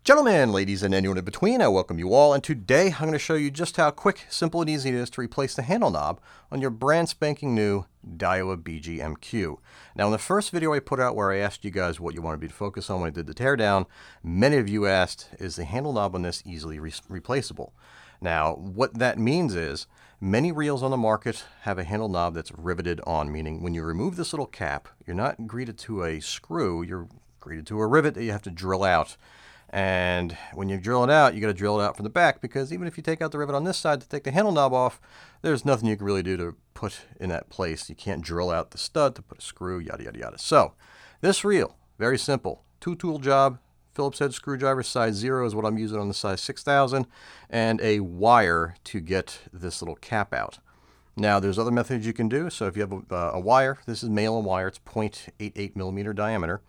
Gentlemen, ladies, and anyone in between, I welcome you all, and today I'm going to show you just how quick, simple, and easy it is to replace the handle knob on your brand spanking new Daiwa BG MQ. Now, in the first video I put out where I asked you guys what you wanted me to focus on when I did the teardown, many of you asked, is the handle knob on this easily replaceable? Now, what that means is, many reels on the market have a handle knob that's riveted on, meaning when you remove this little cap, you're not greeted to a screw, you're greeted to a rivet that you have to drill out. And when you drill it out, you got to drill it out from the back, because even if you take out the rivet on this side to take the handle knob off, there's nothing you can really do to put in that place. You can't drill out the stud to put a screw, yada, yada, yada. So this reel, very simple. Two-tool job, Phillips head screwdriver, size 0 is what I'm using on the size 6000, and a wire to get this little cap out. Now, there's other methods you can do. So if you have a wire, this is Malin wire, it's 0.88 millimeter diameter.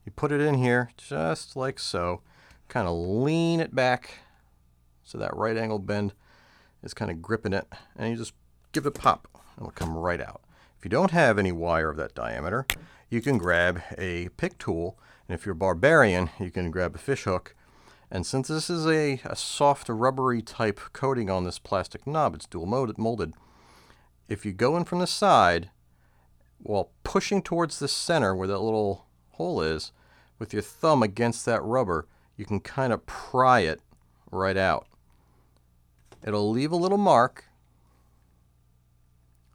You put it in here just like so. Kind of lean it back so that right angle bend is kind of gripping it, and you just give it a pop and it'll come right out. If you don't have any wire of that diameter, you can grab a pick tool, and if you're a barbarian, you can grab a fish hook. And since this is a soft rubbery type coating on this plastic knob, it's dual molded. If you go in from the side while pushing towards the center where that little hole is, with your thumb against that rubber, you can kind of pry it right out. It'll leave a little mark.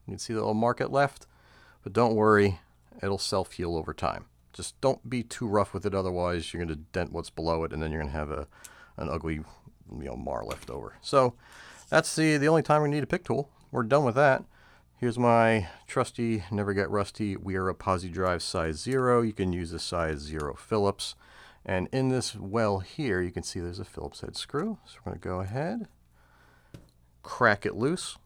You can see the little mark it left, but don't worry, it'll self-heal over time. Just don't be too rough with it, otherwise you're going to dent what's below it, and then you're going to have an ugly, mar left over. So that's the only time we need a pick tool. We're done with that. Here's my trusty, never get rusty, Weira Posi Drive size 0. You can use a size 0 Phillips. And in this well here, you can see there's a Phillips head screw. So we're going to go ahead, crack it loose.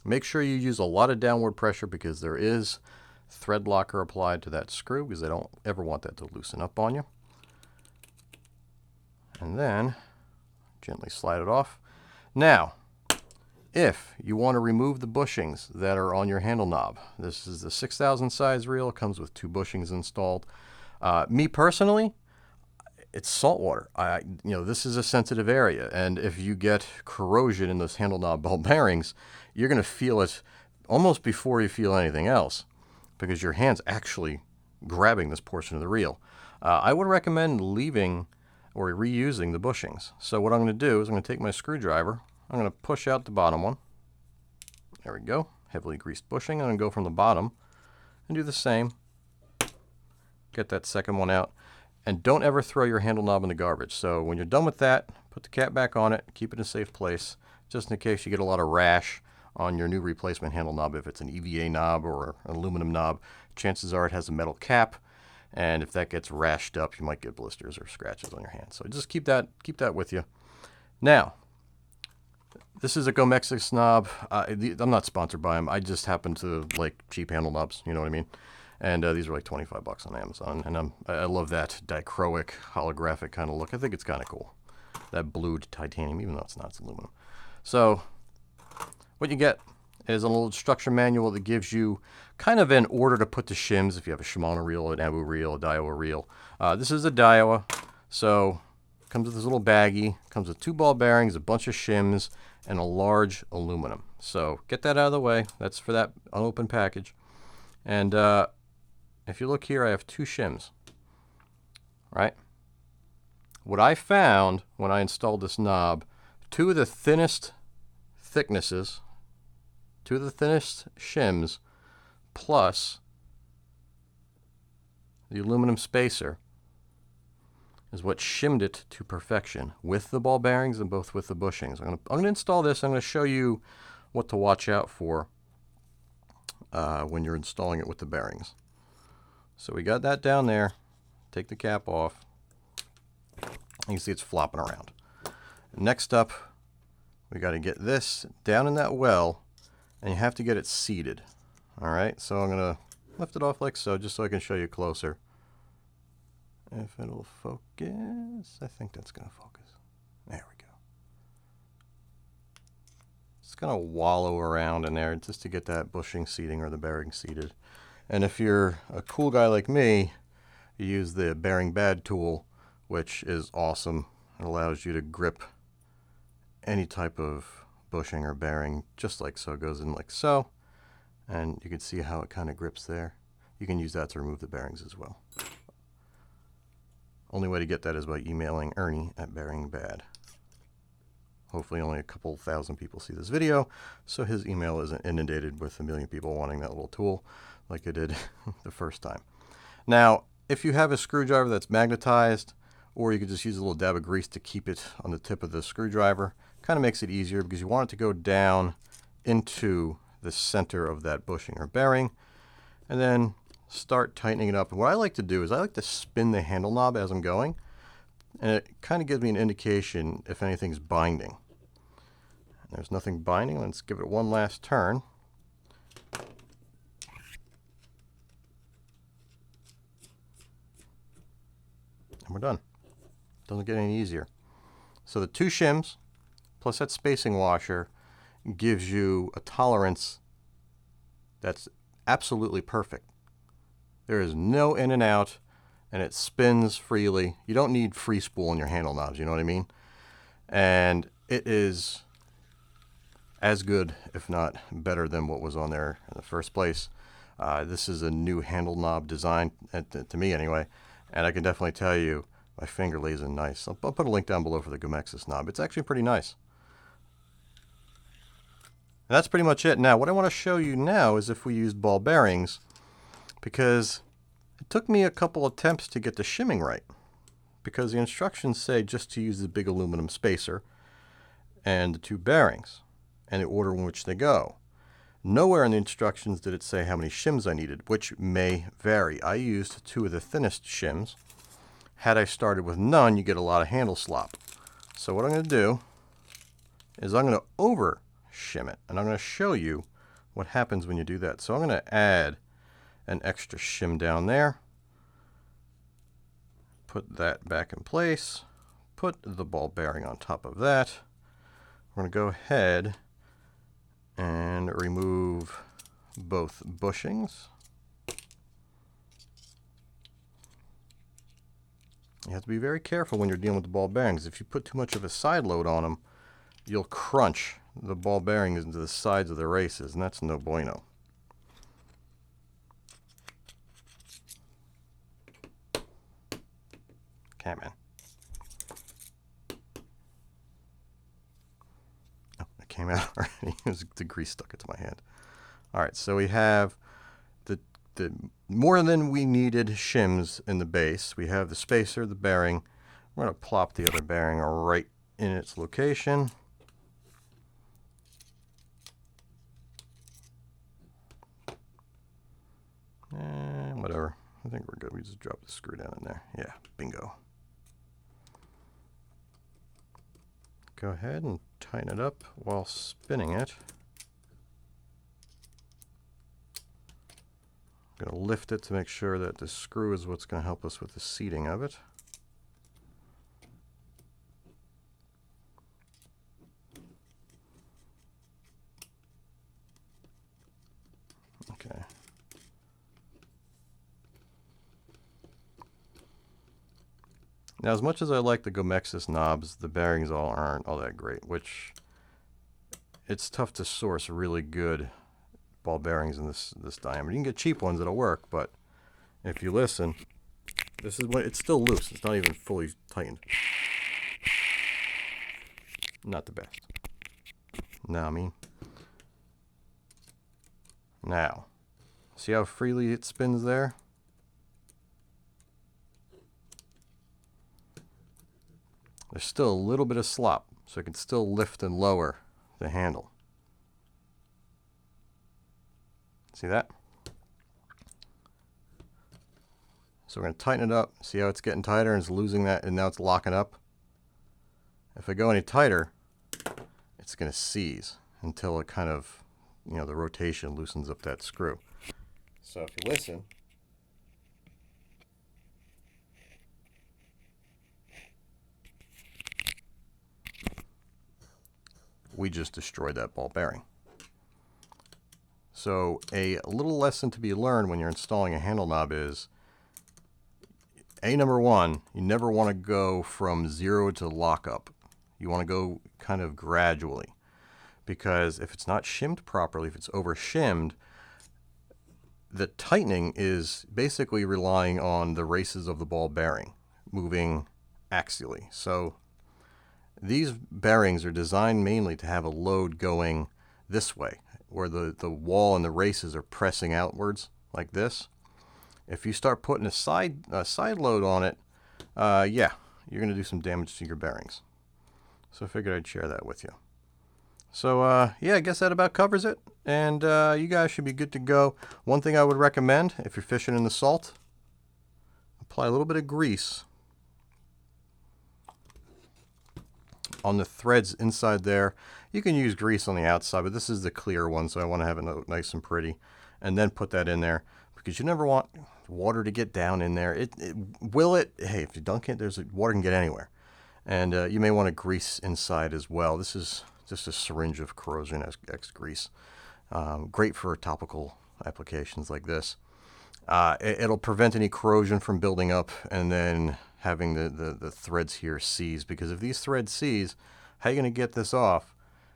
Make sure you use a lot of downward pressure, because there is thread locker applied to that screw, because they don't ever want that to loosen up on you. And then gently slide it off. Now, if you want to remove the bushings that are on your handle knob, this is the 6000 size reel. It comes with 2 bushings installed. Me personally, it's salt water. This is a sensitive area, and if you get corrosion in those handle knob ball bearings, you're going to feel it almost before you feel anything else, because your hand's actually grabbing this portion of the reel. I would recommend leaving or reusing the bushings. So what I'm going to do is I'm going to take my screwdriver. I'm going to push out the bottom one. There we go. Heavily greased bushing. I'm going to go from the bottom and do the same. Get that second one out. And don't ever throw your handle knob in the garbage. So when you're done with that, put the cap back on it. Keep it in a safe place, just in case you get a lot of rash on your new replacement handle knob. If it's an EVA knob or an aluminum knob, chances are it has a metal cap. And if that gets rashed up, you might get blisters or scratches on your hand. So just keep that with you. Now, this is a Gomexus knob. I'm not sponsored by them. I just happen to like cheap handle knobs, you know what I mean? And these are like 25 bucks on Amazon. And I love that dichroic, holographic kind of look. I think it's kind of cool. That blued titanium, even though it's not, it's aluminum. So what you get is a little instruction manual that gives you kind of an order to put the shims if you have a Shimano reel, an Abu reel, a Daiwa reel. This is a Daiwa, so comes with this little baggie, comes with 2 ball bearings, a bunch of shims, and a large aluminum. So get that out of the way. That's for that unopened package. And if you look here, I have 2 shims, right? What I found when I installed this knob, 2 of the thinnest thicknesses, 2 of the thinnest shims, plus the aluminum spacer, is what shimmed it to perfection with the ball bearings and both with the bushings. I'm going to install this. I'm going to show you what to watch out for when you're installing it with the bearings. So we got that down there. Take the cap off. You can see it's flopping around. Next up, we got to get this down in that well, and you have to get it seated. All right, so I'm going to lift it off like so, just so I can show you closer. If it'll focus, I think that's going to focus. There we go. Just going to wallow around in there just to get that bushing seating or the bearing seated. And if you're a cool guy like me, you use the bearing bad tool, which is awesome. It allows you to grip any type of bushing or bearing just like so. It goes in like so, and you can see how it kind of grips there. You can use that to remove the bearings as well. Only way to get that is by emailing Ernie at Bearing Bad. Hopefully only a couple thousand people see this video, so his email isn't inundated with a million people wanting that little tool like it did the first time. Now, if you have a screwdriver that's magnetized, or you could just use a little dab of grease to keep it on the tip of the screwdriver, kind of makes it easier because you want it to go down into the center of that bushing or bearing, and then start tightening it up. And what I like to do is I like to spin the handle knob as I'm going, and it kind of gives me an indication if anything's binding. And there's nothing binding. Let's give it one last turn. And we're done. Doesn't get any easier. So the 2 shims plus that spacing washer gives you a tolerance that's absolutely perfect. There is no in and out, and it spins freely. You don't need free spool in your handle knobs, you know what I mean? And it is as good, if not better, than what was on there in the first place. This is a new handle knob design, to me anyway, and I can definitely tell you my finger lays in nice. I'll put a link down below for the Gomexus knob. It's actually pretty nice. And that's pretty much it. Now, what I want to show you now is if we used ball bearings, because it took me a couple attempts to get the shimming right, because the instructions say just to use the big aluminum spacer and the 2 bearings and the order in which they go. Nowhere in the instructions did it say how many shims I needed, which may vary. I used 2 of the thinnest shims. Had I started with none, you get a lot of handle slop. So what I'm going to do is I'm going to over shim it, and I'm going to show you what happens when you do that. So I'm going to add an extra shim down there, put that back in place, put the ball bearing on top of that. We're going to go ahead and remove both bushings. You have to be very careful when you're dealing with the ball bearings. If you put too much of a side load on them, you'll crunch the ball bearings into the sides of the races, and that's no bueno. Okay, man. Oh, it came out already. The grease stuck it to my hand. All right, so we have the more than we needed shims in the base. We have the spacer, the bearing. We're going to plop the other bearing right in its location. And whatever. I think we're good. We just drop the screw down in there. Yeah, bingo. Go ahead and tighten it up while spinning it. I'm going to lift it to make sure that the screw is what's going to help us with the seating of it. Okay. Now, as much as I like the Gomexus knobs, the bearings all aren't all that great, which it's tough to source really good ball bearings in this diameter. You can get cheap ones that'll work, but if you listen, this is what it's still loose. It's not even fully tightened. Not the best. Know what I mean? Now, see how freely it spins there? There's still a little bit of slop, so it can still lift and lower the handle. See that? So we're going to tighten it up. See how it's getting tighter and it's losing that, and now it's locking up? If I go any tighter, it's going to seize until it kind of, you know, the rotation loosens up that screw. So if you listen, we just destroyed that ball bearing. So a little lesson to be learned when you're installing a handle knob is number one, you never want to go from 0 to lockup. You want to go kind of gradually, because if it's not shimmed properly, if it's over shimmed, the tightening is basically relying on the races of the ball bearing moving axially. So these bearings are designed mainly to have a load going this way, where the wall and the races are pressing outwards like this. If you start putting a side load on it, yeah, you're going to do some damage to your bearings. So I figured I'd share that with you. So yeah, I guess that about covers it. And you guys should be good to go. One thing I would recommend, if you're fishing in the salt, apply a little bit of grease on the threads inside there. You can use grease on the outside, but this is the clear one, so I want to have it nice and pretty. And then put that in there, because you never want water to get down in there. Hey, if you dunk it, water can get anywhere. And you may want to grease inside as well. This is just a syringe of corrosion X grease. Great for topical applications like this. It'll prevent any corrosion from building up and then having the threads here seize, because if these threads seize, how are you going to get this off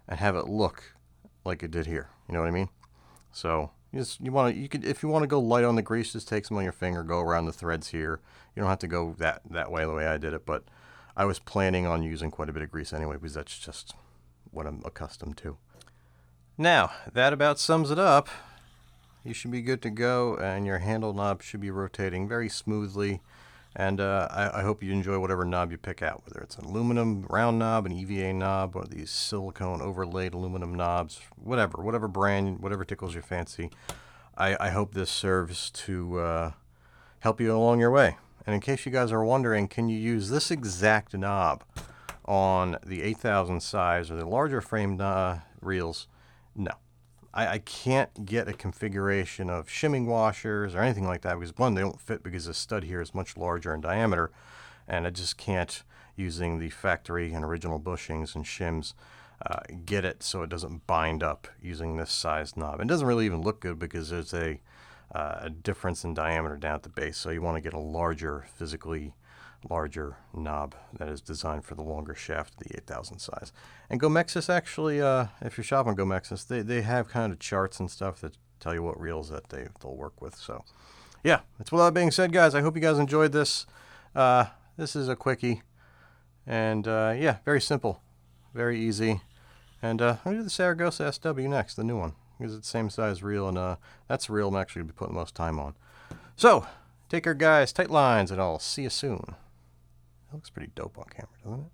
and have it look like it did here? You know what I mean? So if you want to go light on the grease, just take some on your finger, go around the threads here. You don't have to go that way, the way I did it, but I was planning on using quite a bit of grease anyway, because that's just what I'm accustomed to. Now, that about sums it up. You should be good to go, and your handle knob should be rotating very smoothly. And I hope you enjoy whatever knob you pick out, whether it's an aluminum round knob, an EVA knob, or these silicone overlaid aluminum knobs, whatever brand, whatever tickles your fancy. I hope this serves to help you along your way. And in case you guys are wondering, can you use this exact knob on the 8000 size or the larger frame reels? No. I can't get a configuration of shimming washers or anything like that, because one, they don't fit because the stud here is much larger in diameter, and I just can't, using the factory and original bushings and shims, get it so it doesn't bind up using this size knob. It doesn't really even look good because there's a difference in diameter down at the base, so you want to get a larger, physically larger knob that is designed for the longer shaft, the 8000 size. And Gomexus actually, if you're shopping Gomexus, they have kind of charts and stuff that tell you what reels that they'll work with. So yeah, that's with that being said, guys. I hope you guys enjoyed this. This is a quickie, and yeah, very simple, very easy. And I'm gonna do the Saragossa SW next, the new one, because it's the same size reel, and that's the reel I'm actually gonna be putting the most time on. So take care, guys. Tight lines, and I'll see you soon. It looks pretty dope on camera, doesn't it?